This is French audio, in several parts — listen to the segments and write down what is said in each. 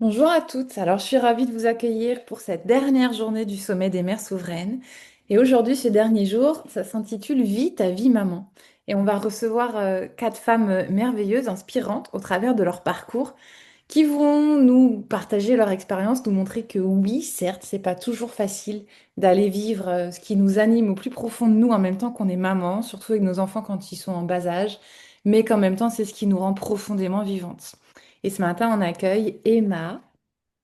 Bonjour à toutes. Alors, je suis ravie de vous accueillir pour cette dernière journée du Sommet des mères souveraines. Et aujourd'hui, ce dernier jour, ça s'intitule Vie ta vie maman. Et on va recevoir quatre femmes merveilleuses, inspirantes au travers de leur parcours, qui vont nous partager leur expérience, nous montrer que oui, certes, c'est pas toujours facile d'aller vivre ce qui nous anime au plus profond de nous en même temps qu'on est maman, surtout avec nos enfants quand ils sont en bas âge, mais qu'en même temps, c'est ce qui nous rend profondément vivantes. Et ce matin, on accueille Emma.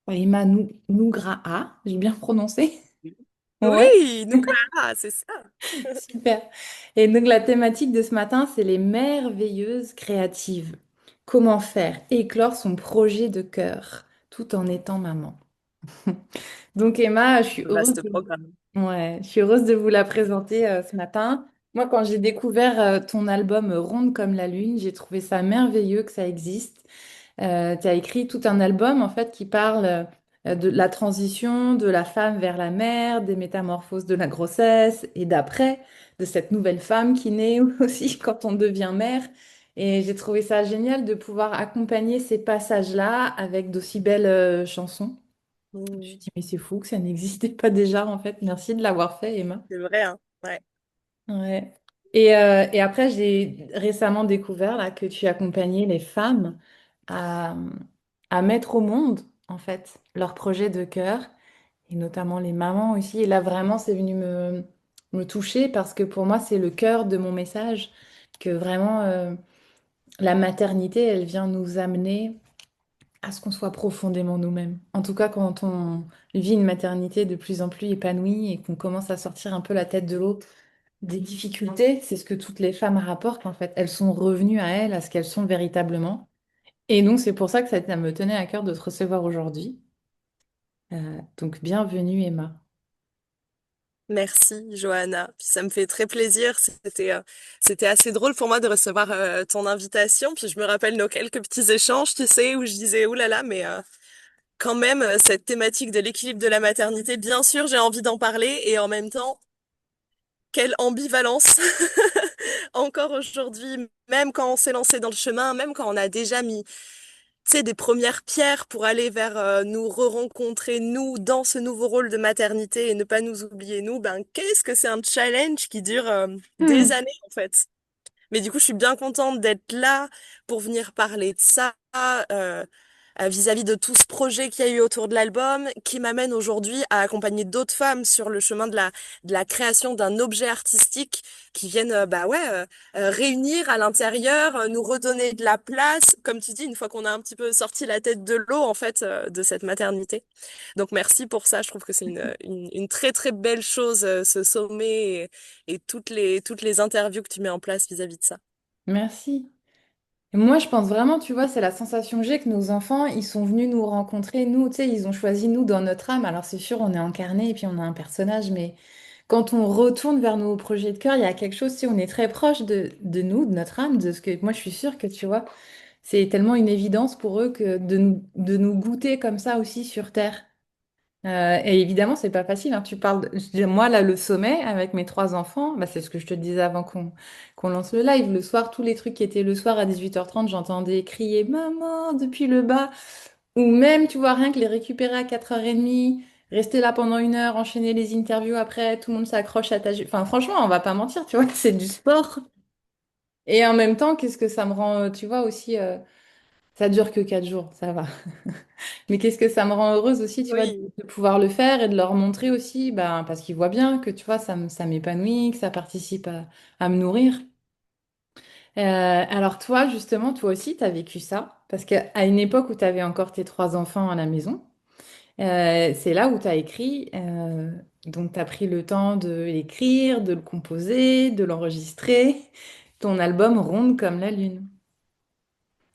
Ouais, Emma Nougra, j'ai bien prononcé? Ouais, Oui, Nouglara, c'est ça. super. Et donc la thématique de ce matin, c'est les merveilleuses créatives. Comment faire éclore son projet de cœur tout en étant maman. Donc Emma, Vaste programme. ouais, je suis heureuse de vous la présenter ce matin. Moi, quand j'ai découvert ton album Ronde comme la lune, j'ai trouvé ça merveilleux que ça existe. Tu as écrit tout un album en fait qui parle de la transition de la femme vers la mère, des métamorphoses de la grossesse et d'après, de cette nouvelle femme qui naît aussi quand on devient mère. Et j'ai trouvé ça génial de pouvoir accompagner ces passages-là avec d'aussi belles chansons. Je me suis Mm, dit, mais c'est fou que ça n'existait pas déjà en fait. Merci de l'avoir fait, Emma. c'est vrai, hein. Ouais. Ouais. Et après, j'ai récemment découvert là, que tu accompagnais les femmes à, à mettre au monde, en fait, leurs projets de cœur, et notamment les mamans aussi. Et là, vraiment, c'est venu me toucher parce que pour moi, c'est le cœur de mon message, que vraiment, la maternité, elle vient nous amener à ce qu'on soit profondément nous-mêmes. En tout cas, quand on vit une maternité de plus en plus épanouie et qu'on commence à sortir un peu la tête de l'eau des difficultés, c'est ce que toutes les femmes rapportent en fait. Elles sont revenues à elles, à ce qu'elles sont véritablement. Et donc c'est pour ça que ça me tenait à cœur de te recevoir aujourd'hui. Donc bienvenue Emma. Merci, Johanna. Puis ça me fait très plaisir. C'était assez drôle pour moi de recevoir ton invitation. Puis je me rappelle nos quelques petits échanges, tu sais, où je disais, ouh là là, mais quand même, cette thématique de l'équilibre de la maternité, bien sûr, j'ai envie d'en parler. Et en même temps, quelle ambivalence. Encore aujourd'hui, même quand on s'est lancé dans le chemin, même quand on a déjà mis tu sais, des premières pierres pour aller vers nous re-rencontrer, nous, dans ce nouveau rôle de maternité et ne pas nous oublier, nous, ben, qu'est-ce que c'est un challenge qui dure des Hmm. années, en fait. Mais du coup, je suis bien contente d'être là pour venir parler de ça, euh, vis-à-vis de tout ce projet qu'il y a eu autour de l'album, qui m'amène aujourd'hui à accompagner d'autres femmes sur le chemin de la création d'un objet artistique qui viennent, réunir à l'intérieur, nous redonner de la place, comme tu dis, une fois qu'on a un petit peu sorti la tête de l'eau, en fait, de cette maternité. Donc, merci pour ça. Je trouve que c'est une très, très belle chose, ce sommet et toutes les interviews que tu mets en place vis-à-vis de ça. Merci. Et moi je pense vraiment, tu vois, c'est la sensation que j'ai que nos enfants, ils sont venus nous rencontrer, nous, tu sais, ils ont choisi nous dans notre âme. Alors c'est sûr, on est incarné et puis on a un personnage, mais quand on retourne vers nos projets de cœur, il y a quelque chose, si on est très proche de nous, de notre âme, de ce que moi je suis sûre que tu vois. C'est tellement une évidence pour eux que de nous goûter comme ça aussi sur Terre. Et évidemment, c'est pas facile, hein. Tu parles moi, là, le sommet avec mes trois enfants, bah, c'est ce que je te disais avant qu'on lance le live. Le soir, tous les trucs qui étaient le soir à 18h30, j'entendais crier «Maman!» depuis le bas. Ou même, tu vois, rien que les récupérer à 4h30, rester là pendant 1 heure, enchaîner les interviews après, tout le monde s'accroche à ta... Enfin, franchement, on va pas mentir, tu vois, c'est du sport. Et en même temps, qu'est-ce que ça me rend, tu vois, aussi... Ça dure que 4 jours, ça va. Mais qu'est-ce que ça me rend heureuse aussi, tu vois, Oui. de pouvoir le faire et de leur montrer aussi, ben, parce qu'ils voient bien que, tu vois, ça m'épanouit, que ça participe à me nourrir. Alors toi, justement, toi aussi, tu as vécu ça, parce qu'à une époque où tu avais encore tes trois enfants à la maison, c'est là où tu as écrit, donc tu as pris le temps de l'écrire, de le composer, de l'enregistrer, ton album Ronde comme la lune.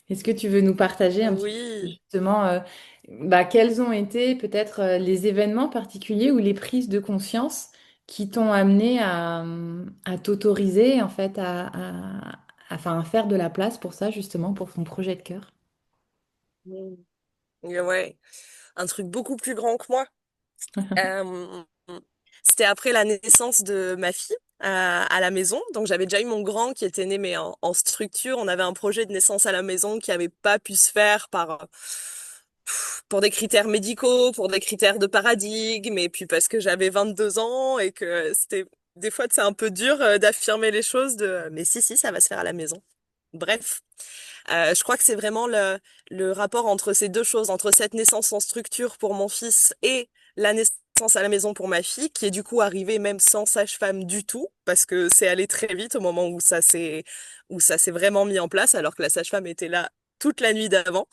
Est-ce que tu veux nous partager un petit peu Oui. justement bah, quels ont été peut-être les événements particuliers ou les prises de conscience qui t'ont amené à t'autoriser en fait enfin, à faire de la place pour ça justement, pour ton projet de cœur? Mm. Ouais. Un truc beaucoup plus grand que moi. Euh, C'était après la naissance de ma fille à la maison. Donc j'avais déjà eu mon grand qui était né mais en structure. On avait un projet de naissance à la maison qui avait pas pu se faire par pour des critères médicaux, pour des critères de paradigme, et puis parce que j'avais 22 ans et que c'était des fois c'est un peu dur d'affirmer les choses de mais si si ça va se faire à la maison. Bref, je crois que c'est vraiment le rapport entre ces deux choses, entre cette naissance en structure pour mon fils et la naissance à la maison pour ma fille, qui est du coup arrivée même sans sage-femme du tout, parce que c'est allé très vite au moment où ça s'est vraiment mis en place, alors que la sage-femme était là toute la nuit d'avant.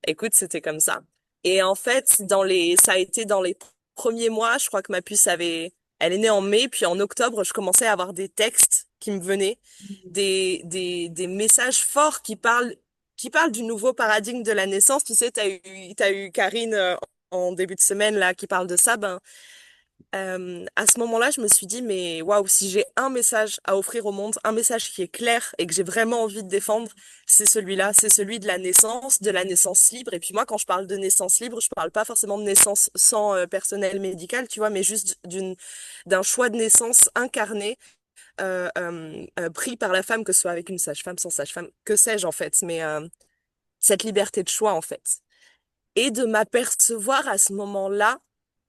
Écoute, c'était comme ça. Et en fait, ça a été dans les premiers mois, je crois que ma puce elle est née en mai, puis en octobre, je commençais à avoir des textes qui me venaient des messages forts qui parlent du nouveau paradigme de la naissance. Tu sais, t'as eu Karine en début de semaine là qui parle de ça. Ben, à ce moment-là, je me suis dit, mais waouh, si j'ai un message à offrir au monde, un message qui est clair et que j'ai vraiment envie de défendre, c'est celui-là, c'est celui de la naissance libre. Et puis moi, quand je parle de naissance libre, je parle pas forcément de naissance sans personnel médical, tu vois, mais juste d'un choix de naissance incarné pris par la femme, que ce soit avec une sage-femme, sans sage-femme, que sais-je en fait, mais cette liberté de choix en fait. Et de m'apercevoir à ce moment-là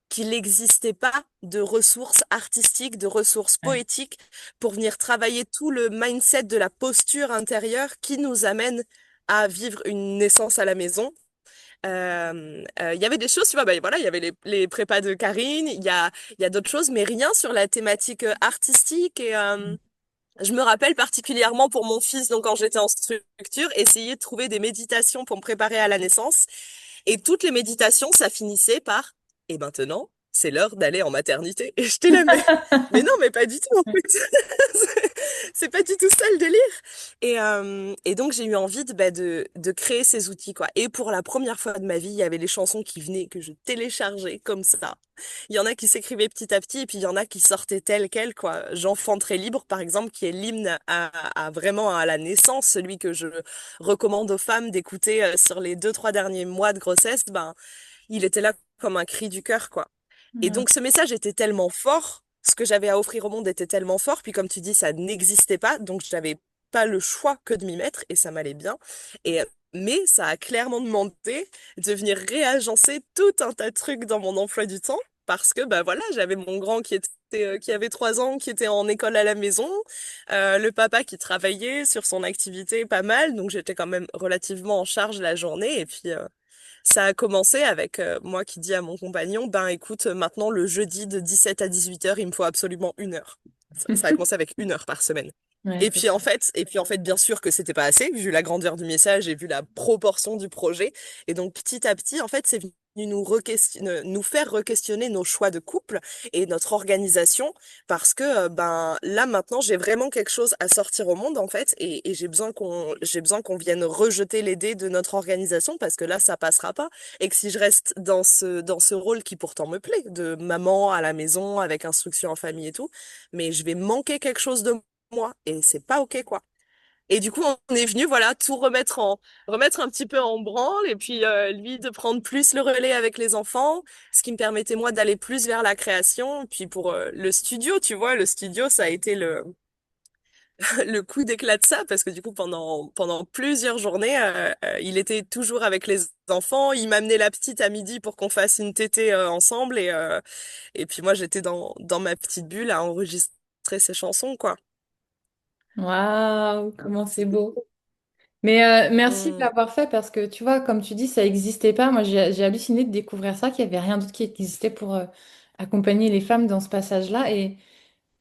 qu'il n'existait pas de ressources artistiques, de ressources Ouais. poétiques pour venir travailler tout le mindset de la posture intérieure qui nous amène à vivre une naissance à la maison. Il y avait des choses, tu vois, bah, voilà, il y avait les prépas de Karine, il y a d'autres choses, mais rien sur la thématique artistique et je me rappelle particulièrement pour mon fils, donc quand j'étais en structure, essayer de trouver des méditations pour me préparer à la naissance. Et toutes les méditations, ça finissait par et maintenant, c'est l'heure d'aller en maternité. Et j'étais là, mais non, mais pas du tout, en fait. C'est pas du tout ça le délire. Et donc, j'ai eu envie de créer ces outils, quoi. Et pour la première fois de ma vie, il y avait les chansons qui venaient, que je téléchargeais comme ça. Il y en a qui s'écrivaient petit à petit, et puis il y en a qui sortaient telles quelles, quoi. J'enfant très libre, par exemple, qui est l'hymne à vraiment à la naissance, celui que je recommande aux femmes d'écouter sur les 2, 3 derniers mois de grossesse, ben, il était là comme un cri du cœur, quoi. Et Ouais. donc ce message était tellement fort, ce que j'avais à offrir au monde était tellement fort, puis comme tu dis, ça n'existait pas, donc je n'avais pas le choix que de m'y mettre, et ça m'allait bien. Et mais ça a clairement demandé de venir réagencer tout un tas de trucs dans mon emploi du temps, parce que bah voilà, j'avais mon grand qui avait 3 ans, qui était en école à la maison, le papa qui travaillait sur son activité pas mal, donc j'étais quand même relativement en charge la journée, et puis ça a commencé avec moi qui dis à mon compagnon, ben écoute, maintenant le jeudi de 17 à 18 heures, il me faut absolument 1 heure. Ça a commencé avec 1 heure par semaine. Ouais, c'est sûr. Et puis en fait, bien sûr que c'était pas assez, vu la grandeur du message et vu la proportion du projet. Et donc petit à petit, en fait, c'est venu nous faire re-questionner nos choix de couple et notre organisation, parce que ben là maintenant, j'ai vraiment quelque chose à sortir au monde en fait, et j'ai besoin qu'on vienne rejeter les dés de notre organisation, parce que là, ça passera pas. Et que si je reste dans ce rôle qui pourtant me plaît, de maman à la maison avec instruction en famille et tout, mais je vais manquer quelque chose de moi et c'est pas ok quoi. Et du coup, on est venu voilà remettre un petit peu en branle, et puis lui de prendre plus le relais avec les enfants, ce qui me permettait moi d'aller plus vers la création. Puis pour le studio, tu vois, le studio ça a été le le coup d'éclat de ça, parce que du coup pendant plusieurs journées il était toujours avec les enfants, il m'amenait la petite à midi pour qu'on fasse une tétée ensemble, et puis moi j'étais dans ma petite bulle à enregistrer ses chansons quoi. Waouh, comment c'est beau. Mais merci de Mm. l'avoir fait parce que tu vois, comme tu dis, ça n'existait pas. Moi, j'ai halluciné de découvrir ça, qu'il n'y avait rien d'autre qui existait pour accompagner les femmes dans ce passage-là. Et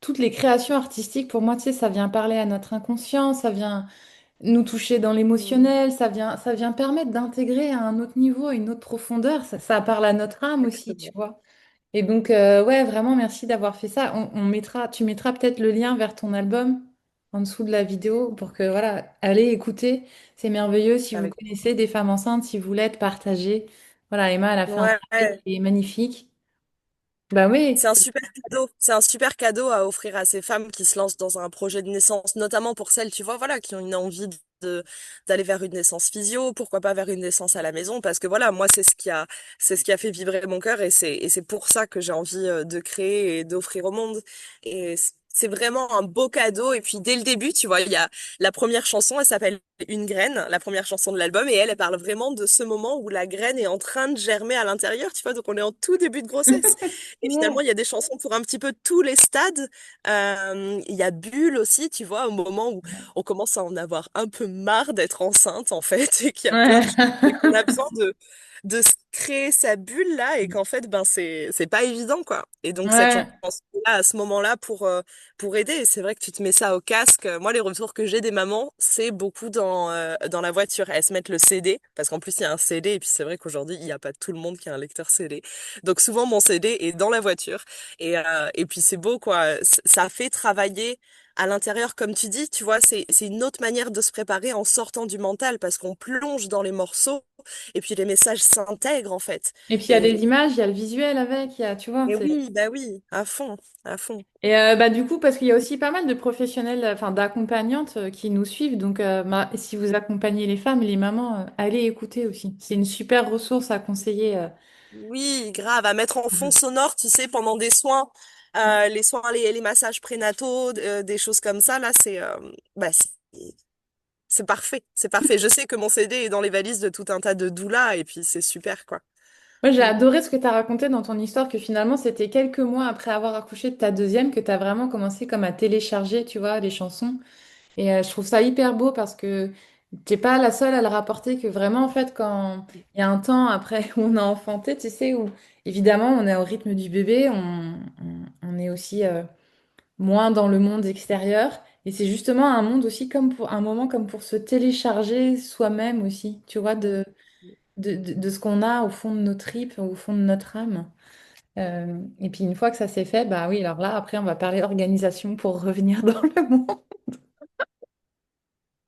toutes les créations artistiques, pour moi, tu sais, ça vient parler à notre inconscient, ça vient nous toucher dans Mm. l'émotionnel, ça vient permettre d'intégrer à un autre niveau, une autre profondeur. Ça parle à notre âme aussi, tu Exactement. vois. Et donc, ouais, vraiment, merci d'avoir fait ça. Tu mettras peut-être le lien vers ton album en dessous de la vidéo pour que, voilà, allez écouter. C'est merveilleux. Si vous Avec connaissez des femmes enceintes, si vous l'êtes, partagez. Voilà, Emma, elle a fait un ouais. travail qui est magnifique. Bah oui, C'est un super cadeau. C'est un super cadeau à offrir à ces femmes qui se lancent dans un projet de naissance, notamment pour celles, tu vois, voilà, qui ont une envie de d'aller vers une naissance physio, pourquoi pas vers une naissance à la maison, parce que voilà, moi, c'est ce qui a fait vibrer mon cœur, et c'est pour ça que j'ai envie de créer et d'offrir au monde. Et c'est vraiment un beau cadeau. Et puis dès le début, tu vois, il y a la première chanson, elle s'appelle Une graine, la première chanson de l'album, et elle parle vraiment de ce moment où la graine est en train de germer à l'intérieur, tu vois, donc on est en tout début de grossesse. Et finalement, Ouais. il y a des chansons pour un petit peu tous les stades. Il y a Bulle aussi, tu vois, au moment où on commence à en avoir un peu marre d'être enceinte, en fait, et qu'il y a plein de choses, et qu'on a besoin de se créer sa bulle là, et qu'en fait, ben, c'est pas évident, quoi. Et donc, cette Ouais. chanson-là, à ce moment-là, pour aider. Et c'est vrai que tu te mets ça au casque. Moi, les retours que j'ai des mamans, c'est beaucoup dans la voiture. Elles se mettent le CD, parce qu'en plus, il y a un CD, et puis c'est vrai qu'aujourd'hui, il n'y a pas tout le monde qui a un lecteur CD. Donc souvent, mon CD est dans la voiture. Et puis c'est beau, quoi. Ça fait travailler à l'intérieur, comme tu dis, tu vois, c'est une autre manière de se préparer en sortant du mental, parce qu'on plonge dans les morceaux, et puis les messages s'intègrent, en fait. Et puis il y a Et, les images, il y a le visuel avec, il y a, tu vois. et oui, bah oui, à fond, à fond. Et bah, du coup, parce qu'il y a aussi pas mal de professionnels, enfin d'accompagnantes qui nous suivent. Donc, si vous accompagnez les femmes, les mamans, allez écouter aussi. C'est une super ressource à conseiller. Oui, grave, à mettre en fond sonore, tu sais, pendant des soins, les soins, les massages prénataux, des choses comme ça, là, bah, c'est parfait, c'est parfait. Je sais que mon CD est dans les valises de tout un tas de doulas, et puis c'est super, quoi. Moi, j'ai Mm. adoré ce que tu as raconté dans ton histoire, que finalement, c'était quelques mois après avoir accouché de ta deuxième que tu as vraiment commencé comme à télécharger, tu vois, les chansons. Et je trouve ça hyper beau parce que t'es pas la seule à le rapporter, que vraiment, en fait, quand il y a un temps après où on a enfanté, tu sais, où évidemment, on est au rythme du bébé, on est aussi moins dans le monde extérieur. Et c'est justement un monde aussi comme pour un moment comme pour se télécharger soi-même aussi, tu vois, Mm. de ce qu'on a au fond de nos tripes, au fond de notre âme. Et puis une fois que ça s'est fait, bah oui, alors là, après, on va parler organisation pour revenir dans le monde.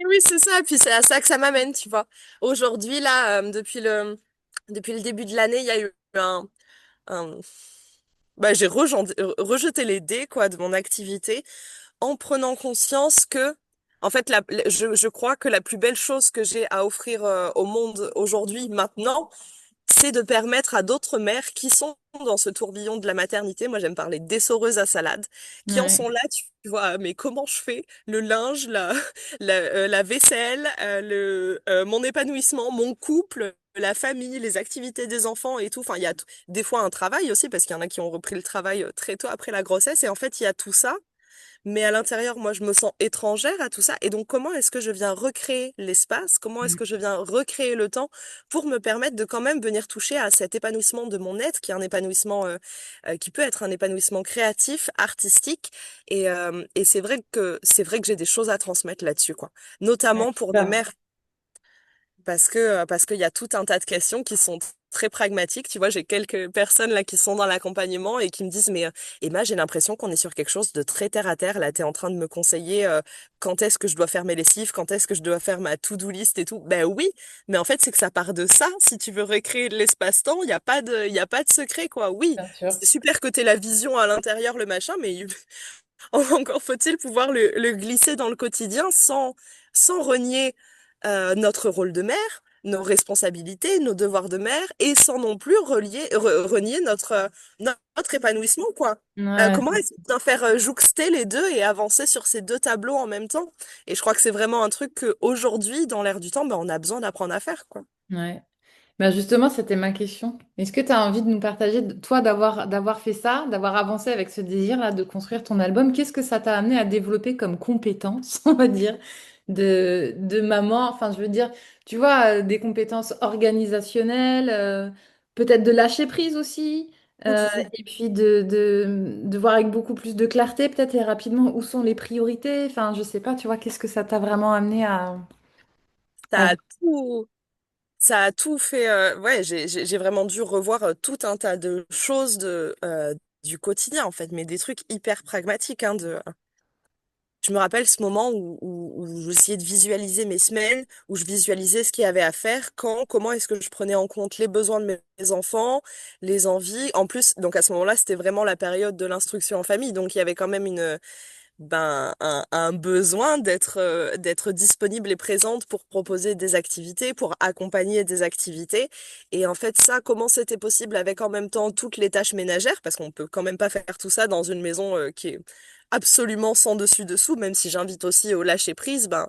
Et oui, c'est ça, puis c'est à ça que ça m'amène, tu vois. Aujourd'hui, là, depuis le début de l'année, il y a eu un, bah, j'ai rejeté les dés, quoi, de mon activité, en prenant conscience que, en fait, je crois que la plus belle chose que j'ai à offrir au monde aujourd'hui, maintenant, c'est de permettre à d'autres mères qui sont dans ce tourbillon de la maternité, moi j'aime parler d'essoreuses à salade, qui en Ouais, sont là, tu vois, mais comment je fais le linge, la vaisselle, mon épanouissement, mon couple, la famille, les activités des enfants et tout. Enfin, il y a des fois un travail aussi, parce qu'il y en a qui ont repris le travail très tôt après la grossesse, et en fait, il y a tout ça. Mais à l'intérieur, moi, je me sens étrangère à tout ça. Et donc, comment est-ce que je viens recréer l'espace? Comment est-ce que je viens recréer le temps pour me permettre de quand même venir toucher à cet épanouissement de mon être, qui est un épanouissement, qui peut être un épanouissement créatif, artistique. Et c'est vrai que j'ai des choses à transmettre là-dessus, quoi. ouais, Notamment pour des super. mères parce qu'il y a tout un tas de questions qui sont très pragmatiques. Tu vois, j'ai quelques personnes là qui sont dans l'accompagnement et qui me disent, mais Emma, j'ai l'impression qu'on est sur quelque chose de très terre à terre. Là, tu es en train de me conseiller quand est-ce que je dois faire mes lessives, quand est-ce que je dois faire ma to-do list et tout. Ben oui, mais en fait, c'est que ça part de ça. Si tu veux recréer de l'espace-temps, il y a pas de secret, quoi. Oui, Bien sûr. c'est super que tu la vision à l'intérieur, le machin, mais encore faut-il pouvoir le glisser dans le quotidien sans renier notre rôle de mère, nos responsabilités, nos devoirs de mère, et sans non plus renier notre épanouissement, quoi. Ouais, Comment est-ce qu'on peut faire jouxter les deux et avancer sur ces deux tableaux en même temps? Et je crois que c'est vraiment un truc qu'aujourd'hui, dans l'ère du temps, ben, on a besoin d'apprendre à faire, quoi. ouais. Bah justement, c'était ma question. Est-ce que tu as envie de nous partager, toi, d'avoir fait ça, d'avoir avancé avec ce désir-là de construire ton album? Qu'est-ce que ça t'a amené à développer comme compétence, on va dire, de maman? Enfin, je veux dire, tu vois, des compétences organisationnelles, peut-être de lâcher prise aussi, et puis de voir avec beaucoup plus de clarté, peut-être, et rapidement, où sont les priorités? Enfin, je sais pas, tu vois, qu'est-ce que ça t'a vraiment amené Ça à... a tout, Ça a tout fait. Ouais, j'ai vraiment dû revoir tout un tas de choses du quotidien, en fait, mais des trucs hyper pragmatiques. Je me rappelle ce moment où j'essayais de visualiser mes semaines, où je visualisais ce qu'il y avait à faire, comment est-ce que je prenais en compte les besoins de mes enfants, les envies. En plus, donc à ce moment-là, c'était vraiment la période de l'instruction en famille, donc il y avait quand même un besoin d'être disponible et présente pour proposer des activités, pour accompagner des activités. Et en fait, ça, comment c'était possible avec en même temps toutes les tâches ménagères, parce qu'on peut quand même pas faire tout ça dans une maison qui est absolument sans dessus-dessous, même si j'invite aussi au lâcher prise, ben,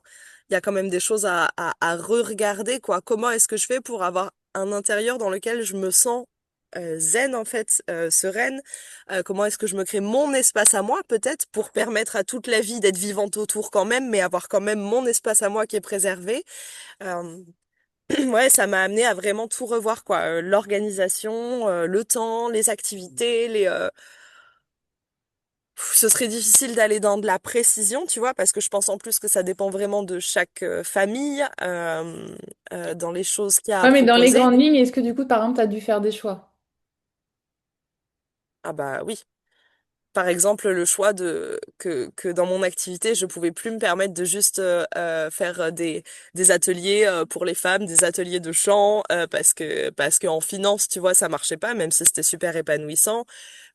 il y a quand même des choses à re-regarder, quoi. Comment est-ce que je fais pour avoir un intérieur dans lequel je me sens zen, en fait, sereine? Comment est-ce que je me crée mon espace à moi, peut-être, pour permettre à toute la vie d'être vivante autour quand même, mais avoir quand même mon espace à moi qui est préservé? Euh, ouais, ça m'a amené à vraiment tout revoir, quoi. L'organisation, le temps, les activités, ce serait difficile d'aller dans de la précision, tu vois, parce que je pense en plus que ça dépend vraiment de chaque famille, dans les choses qu'il y a à Ouais, mais dans les proposer. grandes lignes, est-ce que du coup, par exemple, tu as dû faire des choix? Ah bah oui. Par exemple, le choix que dans mon activité, je pouvais plus me permettre de juste faire des ateliers pour les femmes, des ateliers de chant, parce que en finance, tu vois, ça marchait pas, même si c'était super épanouissant.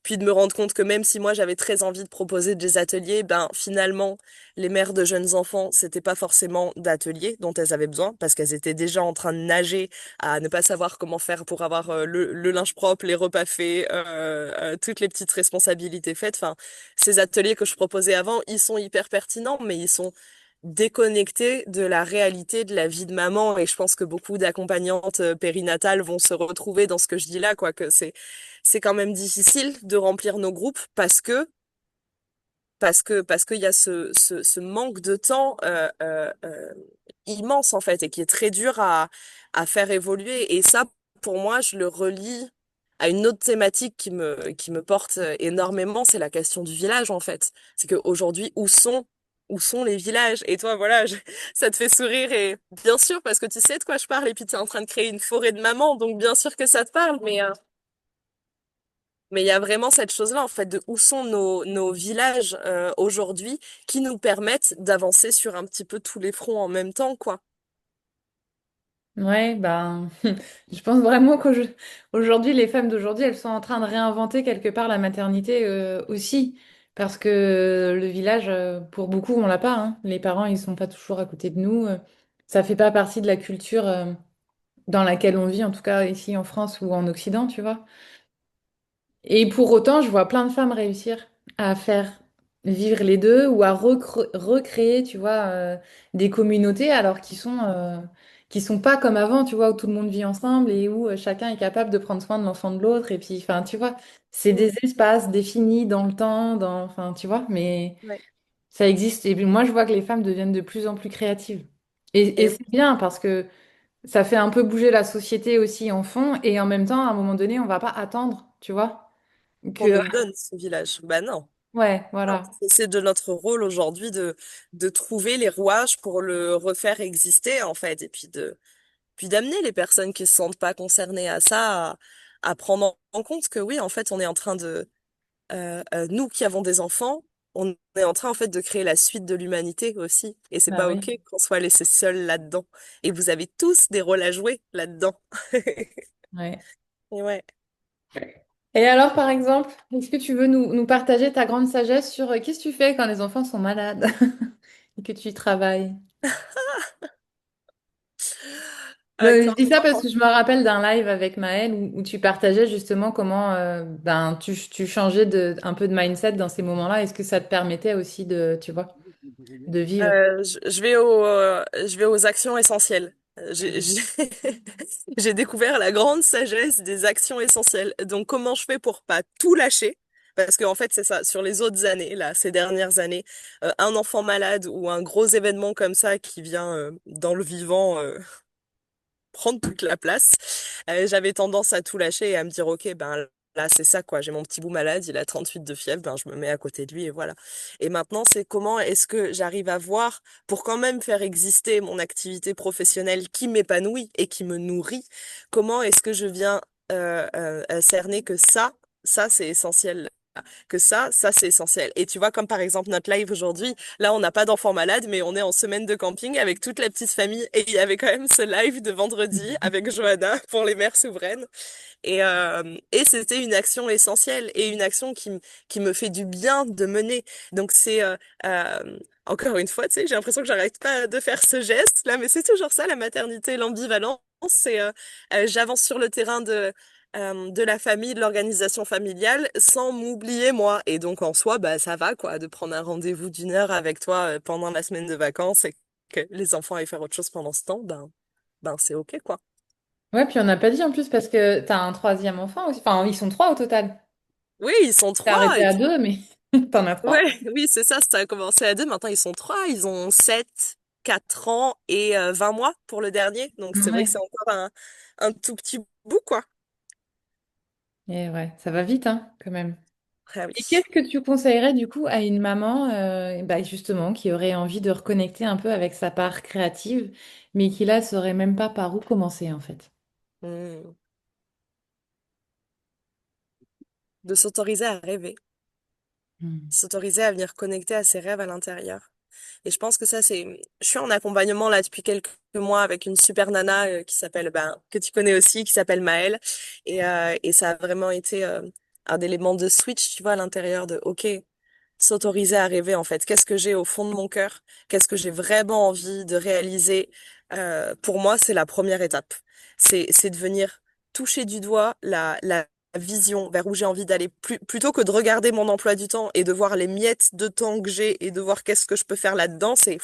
Puis de me rendre compte que même si moi j'avais très envie de proposer des ateliers, ben finalement, les mères de jeunes enfants, c'était pas forcément d'ateliers dont elles avaient besoin, parce qu'elles étaient déjà en train de nager à ne pas savoir comment faire pour avoir le linge propre, les repas faits, toutes les petites responsabilités faites. Enfin, ces ateliers que je proposais avant, ils sont hyper pertinents, mais ils sont déconnectés de la réalité de la vie de maman. Et je pense que beaucoup d'accompagnantes périnatales vont se retrouver dans ce que je dis là, quoi, que c'est quand même difficile de remplir nos groupes parce qu'il y a ce manque de temps immense en fait et qui est très dur à faire évoluer. Et ça, pour moi, je le relie à une autre thématique qui me porte énormément, c'est la question du village en fait. C'est qu'aujourd'hui, où sont les villages? Et toi, voilà, ça te fait sourire et bien sûr parce que tu sais de quoi je parle et puis tu es en train de créer une forêt de maman, donc bien sûr que ça te parle, mais il y a vraiment cette chose-là, en fait, de où sont nos villages aujourd'hui qui nous permettent d'avancer sur un petit peu tous les fronts en même temps, quoi. Ouais, ben, je pense vraiment qu'aujourd'hui, les femmes d'aujourd'hui, elles sont en train de réinventer quelque part la maternité aussi. Parce que le village, pour beaucoup, on l'a pas, hein. Les parents, ils sont pas toujours à côté de nous. Ça fait pas partie de la culture dans laquelle on vit, en tout cas ici en France ou en Occident, tu vois. Et pour autant, je vois plein de femmes réussir à faire vivre les deux ou à recréer, tu vois, des communautés alors qui sont pas comme avant, tu vois, où tout le monde vit ensemble et où chacun est capable de prendre soin de l'enfant de l'autre. Et puis, enfin, tu vois, c'est des Mm. espaces définis dans le temps, enfin, tu vois, mais Ouais. ça existe. Et puis, moi, je vois que les femmes deviennent de plus en plus créatives. Et Et c'est bien parce que ça fait un peu bouger la société aussi en fond. Et en même temps, à un moment donné, on va pas attendre, tu vois. qu'on Que nous le donne, ce village. Bah non. Ouais, Non, voilà. c'est de notre rôle aujourd'hui de trouver les rouages pour le refaire exister, en fait, et puis d'amener les personnes qui se sentent pas concernées à ça à prendre en compte que oui, en fait, on est en train nous qui avons des enfants, on est en train en fait de créer la suite de l'humanité aussi. Et c'est Bah pas oui. OK qu'on soit laissé seul là-dedans. Et vous avez tous des rôles à jouer là-dedans. Ouais. Et ouais. Et alors, par exemple, est-ce que tu veux nous partager ta grande sagesse sur qu'est-ce que tu fais quand les enfants sont malades et que tu y travailles? Je Quand dis les ça parce enfants. que je me rappelle d'un live avec Maëlle où tu partageais justement comment ben, tu changeais un peu de mindset dans ces moments-là. Est-ce que ça te permettait aussi de, tu vois, de vivre? Je vais aux actions essentielles. J'ai découvert la grande sagesse des actions essentielles. Donc, comment je fais pour pas tout lâcher? Parce qu'en fait, c'est ça. Sur les autres années, là, ces dernières années, un enfant malade ou un gros événement comme ça qui vient dans le vivant prendre toute la place, j'avais tendance à tout lâcher et à me dire, OK, ben là, c'est ça, quoi. J'ai mon petit bout malade, il a 38 de fièvre, ben je me mets à côté de lui et voilà. Et maintenant, c'est comment est-ce que j'arrive à voir, pour quand même faire exister mon activité professionnelle qui m'épanouit et qui me nourrit, comment est-ce que je viens cerner que ça, c'est essentiel que ça, c'est essentiel. Et tu vois, comme par exemple notre live aujourd'hui, là, on n'a pas d'enfants malades, mais on est en semaine de camping avec toute la petite famille. Et il y avait quand même ce live de vendredi avec Johanna pour les mères souveraines. Et c'était une action essentielle et une action qui me fait du bien de mener. Donc encore une fois, tu sais, j'ai l'impression que j'arrête pas de faire ce geste là, mais c'est toujours ça, la maternité, l'ambivalence. C'est j'avance sur le terrain de la famille, de l'organisation familiale, sans m'oublier moi. Et donc en soi, bah ça va quoi, de prendre un rendez-vous d'1 heure avec toi pendant la semaine de vacances et que les enfants aillent faire autre chose pendant ce temps, ben c'est ok quoi. Ouais, puis on n'a pas dit en plus parce que t'as un troisième enfant aussi. Enfin, ils sont trois au total. Oui, ils sont T'es trois arrêté et à puis deux, mais t'en as ouais, trois. oui c'est ça, ça a commencé à 2, maintenant ils sont trois, ils ont 7, 4 ans et 20 mois pour le dernier. Donc c'est vrai que Ouais. c'est encore un tout petit bout quoi. Et ouais, ça va vite, hein, quand même. Ah Et oui. qu'est-ce que tu conseillerais du coup à une maman, bah, justement, qui aurait envie de reconnecter un peu avec sa part créative, mais qui là saurait même pas par où commencer en fait? Hmm. De s'autoriser à rêver, Hmm. s'autoriser à venir connecter à ses rêves à l'intérieur. Et je pense que ça, je suis en accompagnement là depuis quelques mois avec une super nana qui s'appelle, ben, que tu connais aussi, qui s'appelle Maëlle. Et ça a vraiment été un élément de switch, tu vois, à l'intérieur de, OK, s'autoriser à rêver en fait. Qu'est-ce que j'ai au fond de mon cœur? Qu'est-ce que j'ai vraiment envie de réaliser? Pour moi, c'est la première étape. C'est de venir toucher du doigt la vision vers où j'ai envie d'aller, plutôt que de regarder mon emploi du temps et de voir les miettes de temps que j'ai et de voir qu'est-ce que je peux faire là-dedans. C'est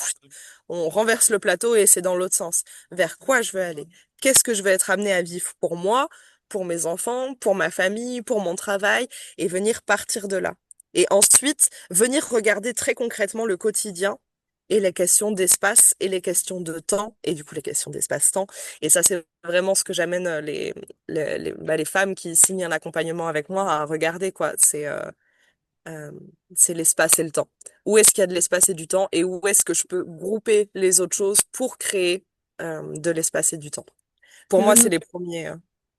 on renverse le plateau et c'est dans l'autre sens. Vers quoi je veux aller? Qu'est-ce que je vais être amené à vivre pour moi, pour mes enfants, pour ma famille, pour mon travail, et venir partir de là. Et ensuite, venir regarder très concrètement le quotidien et les questions d'espace et les questions de temps, et du coup les questions d'espace-temps. Et ça, c'est vraiment ce que j'amène les femmes qui signent un accompagnement avec moi à regarder, quoi. Euh, c'est l'espace et le temps. Où est-ce qu'il y a de l'espace et du temps, et où est-ce que je peux grouper les autres choses pour créer de l'espace et du temps. Pour Tu veux moi, nous, c'est les premiers.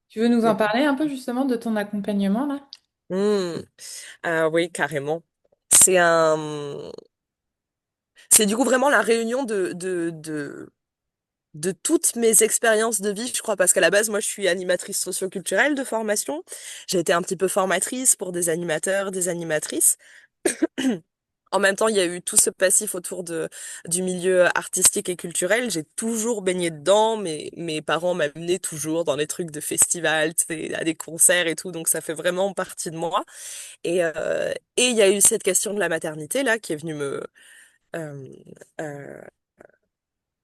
tu veux nous en Les... parler un peu justement de ton accompagnement là? Hmm. Oui, carrément. C'est c'est du coup vraiment la réunion de toutes mes expériences de vie, je crois, parce qu'à la base, moi, je suis animatrice socioculturelle de formation. J'ai été un petit peu formatrice pour des animateurs, des animatrices. En même temps, il y a eu tout ce passif autour du milieu artistique et culturel. J'ai toujours baigné dedans. Mes parents m'amenaient toujours dans les trucs de festivals, tu sais, à des concerts et tout. Donc, ça fait vraiment partie de moi. Et il y a eu cette question de la maternité, là, qui est venue euh, euh,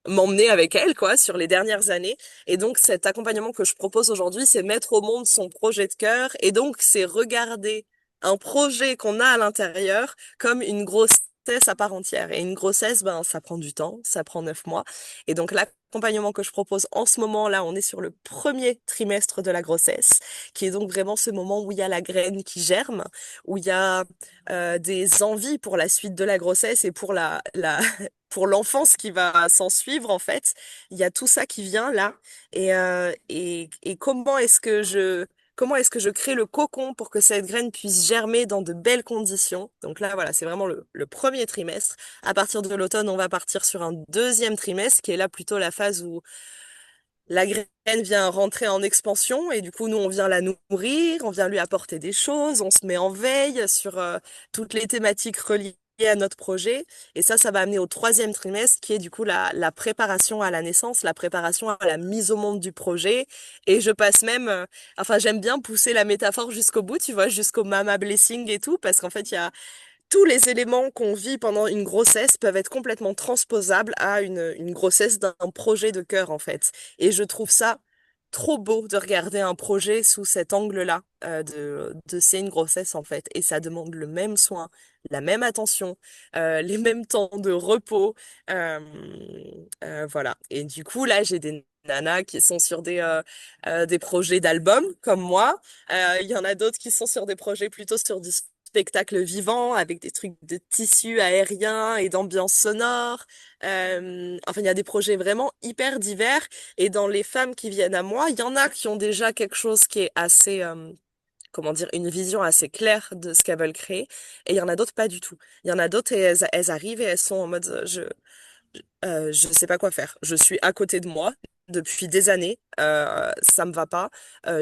m'emmener avec elle, quoi, sur les dernières années. Et donc, cet accompagnement que je propose aujourd'hui, c'est mettre au monde son projet de cœur. Et donc, c'est regarder un projet qu'on a à l'intérieur comme une grossesse à part entière. Et une grossesse, ben, ça prend du temps, ça prend 9 mois. Et donc, l'accompagnement que je propose en ce moment, là, on est sur le premier trimestre de la grossesse, qui est donc vraiment ce moment où il y a la graine qui germe, où il y a des envies pour la suite de la grossesse et pour pour l'enfance qui va s'en suivre, en fait. Il y a tout ça qui vient là. Et comment est-ce que je crée le cocon pour que cette graine puisse germer dans de belles conditions? Donc là, voilà, c'est vraiment le premier trimestre. À partir de l'automne, on va partir sur un deuxième trimestre, qui est là plutôt la phase où la graine vient rentrer en expansion et du coup, nous, on vient la nourrir, on vient lui apporter des choses, on se met en veille sur toutes les thématiques reliées à notre projet. Et ça va amener au troisième trimestre qui est du coup la préparation à la naissance, la préparation à la mise au monde du projet. Et je passe même, enfin, j'aime bien pousser la métaphore jusqu'au bout, tu vois, jusqu'au mama blessing et tout, parce qu'en fait, il y a tous les éléments qu'on vit pendant une grossesse peuvent être complètement transposables à une grossesse d'un projet de cœur, en fait. Et je trouve ça trop beau de regarder un projet sous cet angle-là, de c'est une grossesse, en fait. Et ça demande le même soin, la même attention, les mêmes temps de repos. euh, voilà. Et du coup, là, j'ai des nanas qui sont sur des projets d'albums, comme moi. Il y en a d'autres qui sont sur des projets plutôt sur du spectacle vivant avec des trucs de tissu aérien et d'ambiance sonore. Enfin, il y a des projets vraiment hyper divers. Et dans les femmes qui viennent à moi, il y en a qui ont déjà quelque chose qui est assez, comment dire, une vision assez claire de ce qu'elles veulent créer. Et il y en a d'autres pas du tout. Il y en a d'autres et elles arrivent et elles sont en mode, je sais pas quoi faire. Je suis à côté de moi depuis des années. Ça me va pas.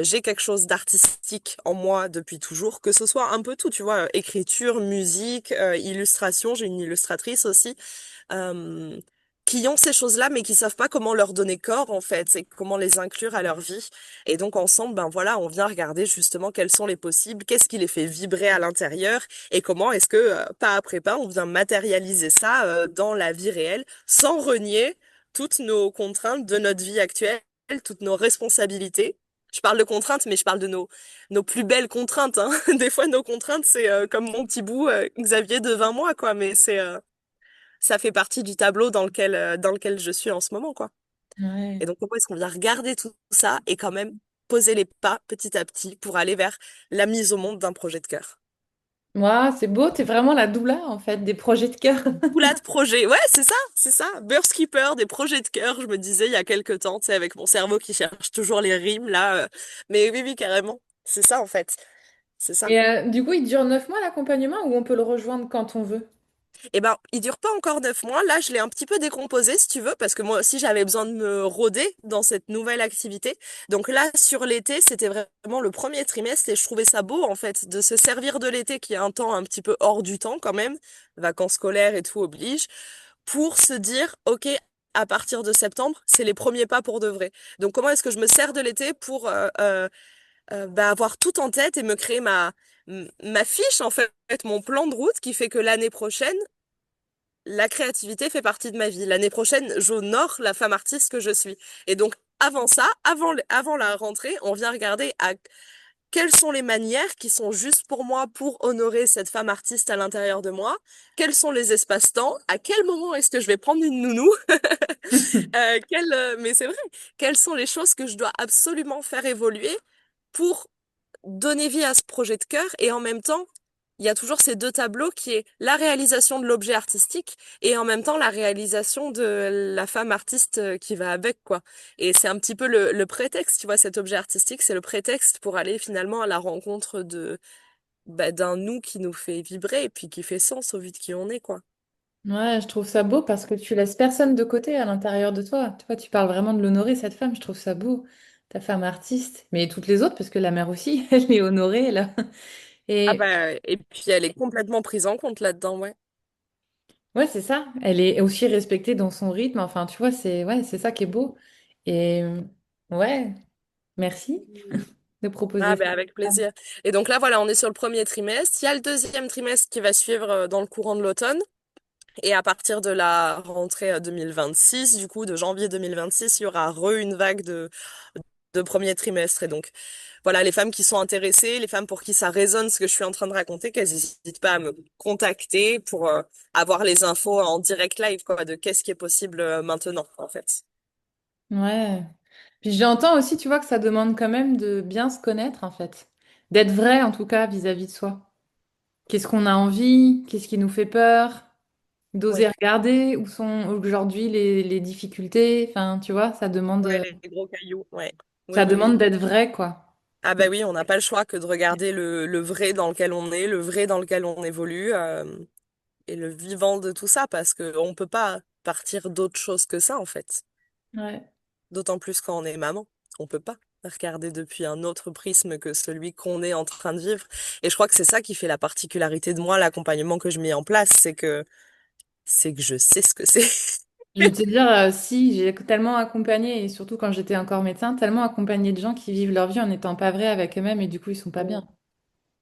J'ai quelque chose d'artistique en moi depuis toujours, que ce soit un peu tout, tu vois, écriture, musique, illustration. J'ai une illustratrice aussi. Euh, qui ont ces choses-là, mais qui savent pas comment leur donner corps, en fait, c'est comment les inclure à leur vie. Et donc, ensemble, ben voilà, on vient regarder justement quels sont les possibles, qu'est-ce qui les fait vibrer à l'intérieur, et comment est-ce que, pas après pas, on vient matérialiser ça, dans la vie réelle, sans renier toutes nos contraintes de notre vie actuelle, toutes nos responsabilités. Je parle de contraintes, mais je parle de nos plus belles contraintes, hein. Des fois, nos contraintes, c'est comme mon petit bout, Xavier de 20 mois, quoi, mais ça fait partie du tableau dans lequel je suis en ce moment, quoi. Et Ouais. donc, comment est-ce qu'on vient regarder tout ça et quand même poser les pas petit à petit pour aller vers la mise au monde d'un projet de cœur? Moi, c'est beau, t'es vraiment la doula en fait des projets de cœur. Oula de projets, ouais, c'est ça. Birth Keeper, des projets de cœur, je me disais il y a quelques temps, tu sais, avec mon cerveau qui cherche toujours les rimes, là. Mais oui, oui, carrément. C'est ça, en fait. C'est ça. Et du coup, il dure 9 mois l'accompagnement ou on peut le rejoindre quand on veut? Eh ben, il dure pas encore 9 mois. Là, je l'ai un petit peu décomposé, si tu veux, parce que moi aussi, j'avais besoin de me roder dans cette nouvelle activité. Donc là, sur l'été, c'était vraiment le premier trimestre et je trouvais ça beau, en fait, de se servir de l'été, qui est un temps un petit peu hors du temps quand même, vacances scolaires et tout oblige, pour se dire, OK, à partir de septembre, c'est les premiers pas pour de vrai. Donc, comment est-ce que je me sers de l'été pour bah, avoir tout en tête et me créer ma fiche, en fait, mon plan de route qui fait que l'année prochaine, la créativité fait partie de ma vie. L'année prochaine, j'honore la femme artiste que je suis. Et donc, avant ça, avant la rentrée, on vient regarder à quelles sont les manières qui sont justes pour moi pour honorer cette femme artiste à l'intérieur de moi. Quels sont les espaces-temps? À quel moment est-ce que je vais prendre une nounou? Mais c'est vrai, quelles sont les choses que je dois absolument faire évoluer pour donner vie à ce projet de cœur et en même temps, il y a toujours ces deux tableaux qui est la réalisation de l'objet artistique et en même temps la réalisation de la femme artiste qui va avec, quoi. Et c'est un petit peu le prétexte, tu vois, cet objet artistique, c'est le prétexte pour aller finalement à la rencontre d'un nous qui nous fait vibrer et puis qui fait sens au vu de qui on est, quoi. Ouais, je trouve ça beau parce que tu laisses personne de côté à l'intérieur de toi. Tu vois, tu parles vraiment de l'honorer, cette femme. Je trouve ça beau. Ta femme artiste, mais toutes les autres, parce que la mère aussi, elle est honorée, là. Ah Et bah, et puis elle est complètement prise en compte là-dedans, ouais. ouais, c'est ça. Elle est aussi respectée dans son rythme. Enfin, tu vois, c'est ouais, c'est ça qui est beau. Et ouais, merci de proposer Ah ça. ben avec plaisir. Et donc là, voilà, on est sur le premier trimestre. Il y a le deuxième trimestre qui va suivre dans le courant de l'automne. Et à partir de la rentrée 2026, du coup, de janvier 2026, il y aura une vague de premier trimestre. Et donc, voilà, les femmes qui sont intéressées, les femmes pour qui ça résonne ce que je suis en train de raconter, qu'elles n'hésitent pas à me contacter pour avoir les infos en direct live, quoi, de qu'est-ce qui est possible maintenant, en fait. Ouais. Puis j'entends aussi, tu vois, que ça demande quand même de bien se connaître, en fait. D'être vrai, en tout cas, vis-à-vis de soi. Qu'est-ce qu'on a envie? Qu'est-ce qui nous fait peur? D'oser Oui, regarder où sont aujourd'hui les difficultés. Enfin, tu vois, ouais, les gros cailloux, ouais. Oui, ça oui, oui. demande d'être vrai, quoi. Ah bah oui, on n'a pas le choix que de regarder le vrai dans lequel on est, le vrai dans lequel on évolue, et le vivant de tout ça, parce que on peut pas partir d'autre chose que ça, en fait. Ouais. D'autant plus quand on est maman. On peut pas regarder depuis un autre prisme que celui qu'on est en train de vivre. Et je crois que c'est ça qui fait la particularité de moi, l'accompagnement que je mets en place, c'est que je sais ce que c'est. Je vais te dire, si, j'ai tellement accompagné, et surtout quand j'étais encore médecin, tellement accompagné de gens qui vivent leur vie en n'étant pas vrais avec eux-mêmes et du coup, ils sont pas Mm. bien.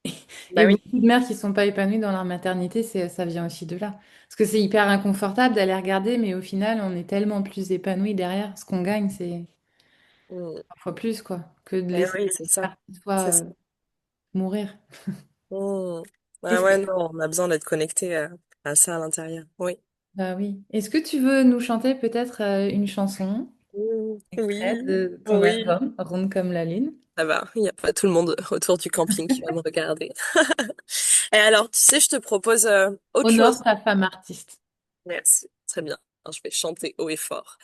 Et Bah oui. beaucoup de mères qui sont pas épanouies dans leur maternité, ça vient aussi de là. Parce que c'est hyper inconfortable d'aller regarder, mais au final, on est tellement plus épanoui derrière. Ce qu'on gagne, c'est Mm. parfois plus, quoi, que de Eh laisser oui, c'est une ça. partie de soi C'est ça. mourir. Mm. Ah Est-ce ouais, que... non, on a besoin d'être connecté à ça à l'intérieur. Oui. Bah oui. Est-ce que tu veux nous chanter peut-être une chanson, Mm. extrait Oui, de ton oui. album, Ronde comme la lune? Ça va, il n'y a pas tout le monde autour du camping qui va me regarder. Et alors, tu sais, je te propose autre Honore chose. ta femme artiste. Merci, très bien. Alors, je vais chanter haut et fort.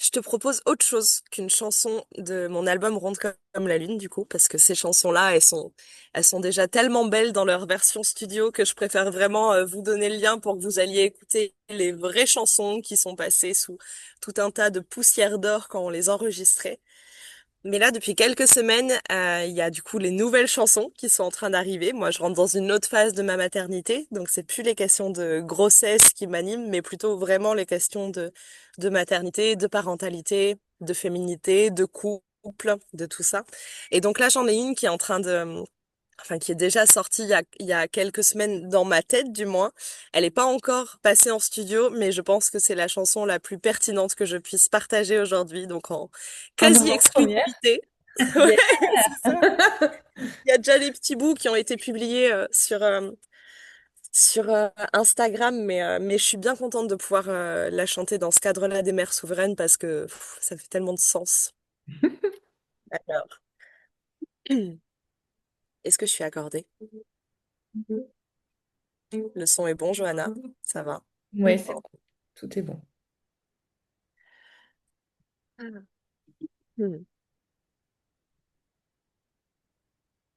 Je te propose autre chose qu'une chanson de mon album Ronde comme la lune, du coup, parce que ces chansons-là, elles sont déjà tellement belles dans leur version studio que je préfère vraiment vous donner le lien pour que vous alliez écouter les vraies chansons qui sont passées sous tout un tas de poussière d'or quand on les enregistrait. Mais là, depuis quelques semaines, il y a du coup les nouvelles chansons qui sont en train d'arriver. Moi, je rentre dans une autre phase de ma maternité, donc c'est plus les questions de grossesse qui m'animent, mais plutôt vraiment les questions de maternité, de parentalité, de féminité, de couple, de tout ça. Et donc là, j'en ai une qui est en train de, enfin, qui est déjà sortie il y a quelques semaines dans ma tête, du moins. Elle n'est pas encore passée en studio, mais je pense que c'est la chanson la plus pertinente que je puisse partager aujourd'hui, donc en En avant-première. quasi-exclusivité. Ouais, Yeah. c'est ça. Il y a déjà des petits bouts qui ont été publiés sur Instagram, mais je suis bien contente de pouvoir la chanter dans ce cadre-là des mères souveraines parce que ça fait tellement de sens. Alors, est-ce que je suis accordée? Le son est bon, Johanna? Ça va? Ouais, c'est bon. Tout est bon. Hmm.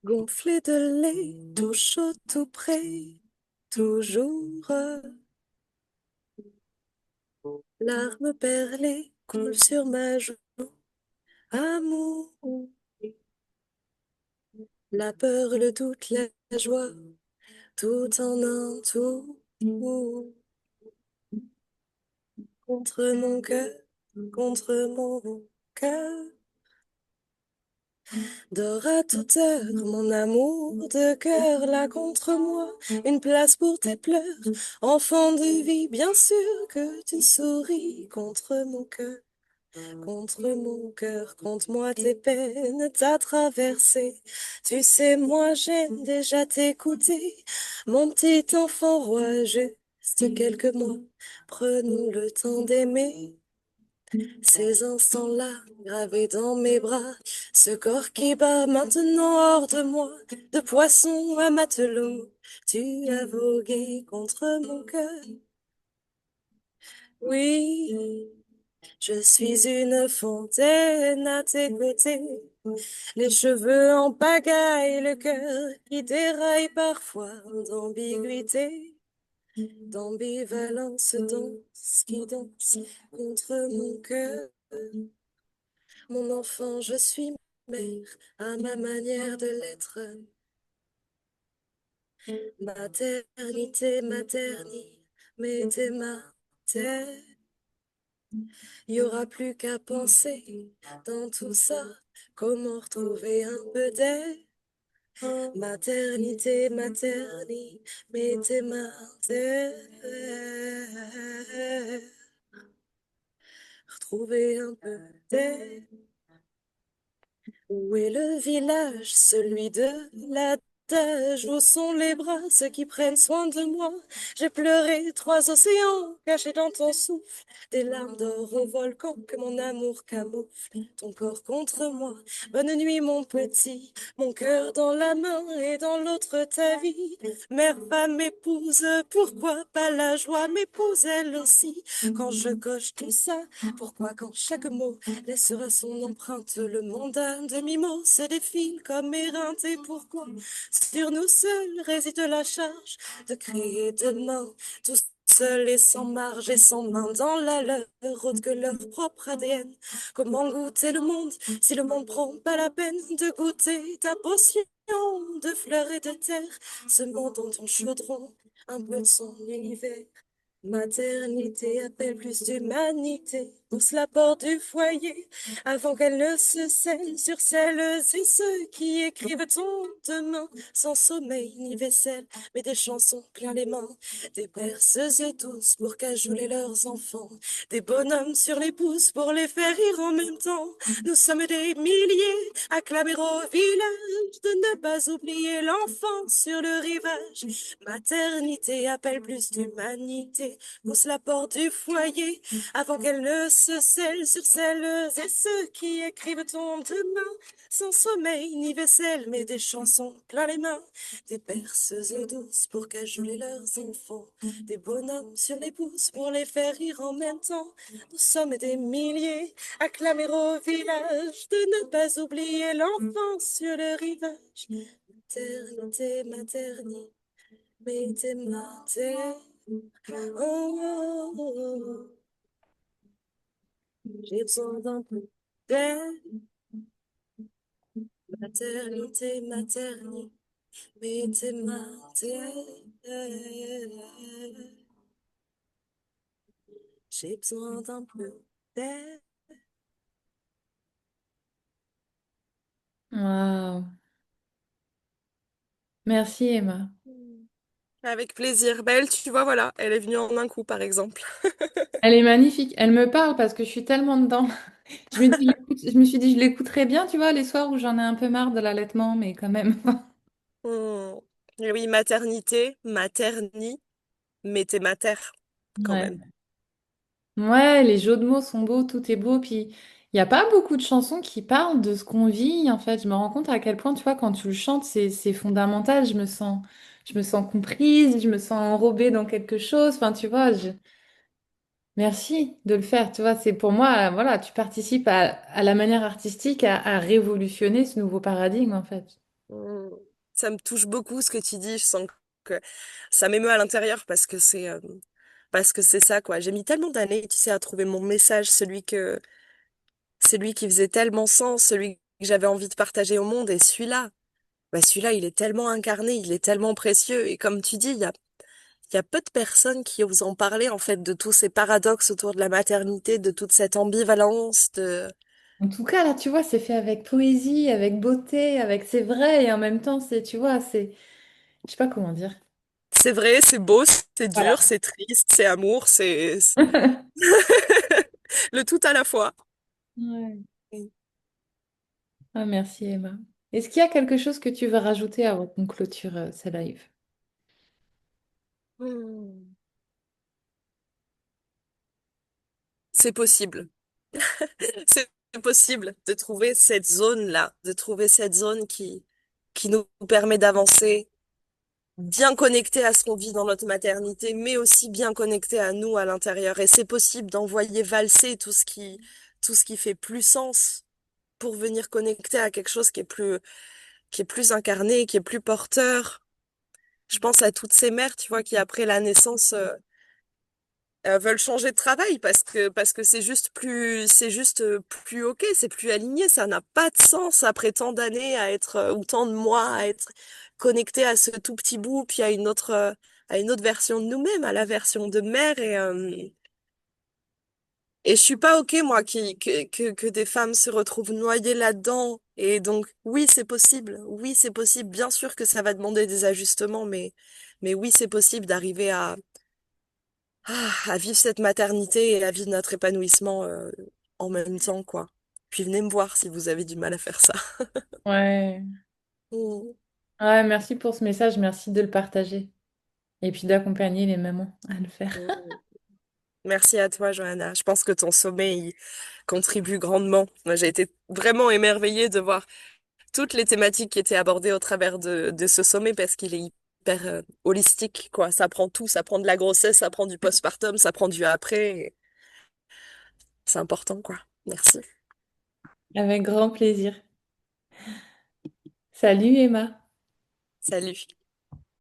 Gonflé de lait, tout chaud, tout près, toujours. Larmes perlées coulent sur ma joue. Amour, la peur, le doute, la joie, tout en un tout. Contre mon cœur, contre mon cœur. Dors à toute heure, mon amour de cœur, là contre moi, une place pour tes pleurs. Enfant de vie, bien sûr que tu souris contre mon cœur. Contre mon cœur, compte-moi tes peines, ta traversée. Tu sais, moi j'aime déjà t'écouter. Mon petit enfant roi, juste quelques mois. Prenons le temps d'aimer. Ces instants-là, gravés dans mes bras. Ce corps qui bat maintenant hors de moi. De poisson à matelot, tu as vogué contre mon cœur. Oui. Je suis une fontaine à tes côtés, les cheveux en pagaille, le cœur qui déraille parfois d'ambiguïté, d'ambivalence danse qui danse contre mon cœur. Mon enfant, je suis mère à ma manière de l'être, maternité, maternité, mais t'es ma terre. Il n'y aura plus qu'à penser dans tout ça, comment retrouver un peu d'air. Maternité, maternité, mais tes mains terre. Retrouver un peu d'air. Où est le village, celui de l'adage? Où sont les bras, ceux qui prennent soin de moi? J'ai pleuré 3 océans cachés dans ton souffle, des larmes d'or au volcan que mon amour camoufle. Ton corps contre moi, bonne nuit mon petit, mon cœur dans la main et dans l'autre ta vie. Mère, femme, épouse, pourquoi pas la joie m'épouse elle aussi? Quand je coche tout ça, pourquoi quand chaque mot laissera son empreinte, le monde à demi-mot se défile comme éreinté. Pourquoi sur nous seuls réside la charge de créer demain, tous seuls et sans marge et sans main dans la leur, autre que leur propre ADN. Comment goûter le monde si le monde prend pas la peine de goûter ta potion de fleurs et de terre, ce monde dans ton chaudron, un peu de son univers. Maternité appelle plus d'humanité, pousse la porte du foyer avant qu'elle ne se scelle sur celles et ceux qui écrivent ton demain sans sommeil ni vaisselle, mais des chansons plein les mains, des berceuses douces pour cajoler leurs enfants, des bonhommes sur les pouces pour les faire rire en même temps. Nous sommes des milliers à clamer au village de ne pas oublier l'enfant sur le rivage. Maternité appelle plus d'humanité, pousse la porte du foyer avant qu'elle ne se scelle sur celles et ceux qui écrivent ton demain sans sommeil ni vaisselle, mais des chansons plein les mains, des berceuses douces pour cajoler leurs enfants, des bonhommes sur les pouces pour les faire rire en même temps. Nous sommes des milliers à clamer au village de ne pas oublier l'enfant sur le rivage. Maternité, maternité, mais t'es mater. Oh, oh, oh, oh. J'ai besoin d'un peu d'air. Maternité, maternité, maternité. J'ai besoin d'un peu d'air. Waouh. Merci Emma. Avec plaisir. Belle, tu vois, voilà, elle est venue en un coup, par exemple. Elle est magnifique. Elle me parle parce que je suis tellement dedans. Je me suis dit, je l'écouterais bien, tu vois, les soirs où j'en ai un peu marre de l'allaitement, mais quand même. Hmm. Et oui, maternité, mais t'es mater, quand Ouais. même. Ouais, les jeux de mots sont beaux, tout est beau. Puis, il n'y a pas beaucoup de chansons qui parlent de ce qu'on vit. En fait, je me rends compte à quel point, tu vois, quand tu le chantes, c'est fondamental. Je me sens comprise, je me sens enrobée dans quelque chose. Enfin, tu vois, merci de le faire. Tu vois, c'est pour moi, voilà, tu participes à la manière artistique à révolutionner ce nouveau paradigme, en fait. Hmm. Ça me touche beaucoup ce que tu dis. Je sens que ça m'émeut à l'intérieur parce que c'est ça, quoi. J'ai mis tellement d'années, tu sais, à trouver mon message, celui qui faisait tellement sens, celui que j'avais envie de partager au monde. Et celui-là, bah, celui-là, il est tellement incarné, il est tellement précieux. Et comme tu dis, il y a peu de personnes qui osent en parler, en fait, de tous ces paradoxes autour de la maternité, de toute cette ambivalence, de... En tout cas, là, tu vois, c'est fait avec poésie, avec beauté, avec c'est vrai, et en même temps, tu vois, je sais pas comment dire. C'est vrai, c'est beau, c'est dur, Voilà. c'est triste, c'est amour, c'est le tout à la fois. Ouais. Ah, merci Emma. Est-ce qu'il y a quelque chose que tu veux rajouter avant qu'on clôture ce live? Hmm. C'est possible. C'est possible de trouver cette zone-là, de trouver cette zone qui nous permet d'avancer, bien connecté à ce qu'on vit dans notre maternité, mais aussi bien connecté à nous à l'intérieur. Et c'est possible d'envoyer valser tout ce qui fait plus sens pour venir connecter à quelque chose qui est plus incarné, qui est plus porteur. Je pense à toutes ces mères, tu vois, qui après la naissance, veulent changer de travail parce que c'est juste plus ok, c'est plus aligné, ça n'a pas de sens après tant d'années à être ou tant de mois à être connecté à ce tout petit bout puis à une autre version de nous-mêmes, à la version de mère et je suis pas ok moi que des femmes se retrouvent noyées là-dedans et donc oui c'est possible, bien sûr que ça va demander des ajustements mais oui c'est possible d'arriver à vivre cette maternité et à vivre notre épanouissement en même temps, quoi. Puis venez me voir si vous avez du mal à faire ça. Ouais. Mm. Ouais, merci pour ce message, merci de le partager. Et puis d'accompagner les mamans à le faire. Mm. Merci à toi, Johanna. Je pense que ton sommeil contribue grandement. Moi, j'ai été vraiment émerveillée de voir toutes les thématiques qui étaient abordées au travers de ce sommet parce qu'il est hyper holistique, quoi. Ça prend tout, ça prend de la grossesse, ça prend du postpartum, ça prend du après. C'est important, quoi. Merci. Avec grand plaisir. Salut Emma. Salut.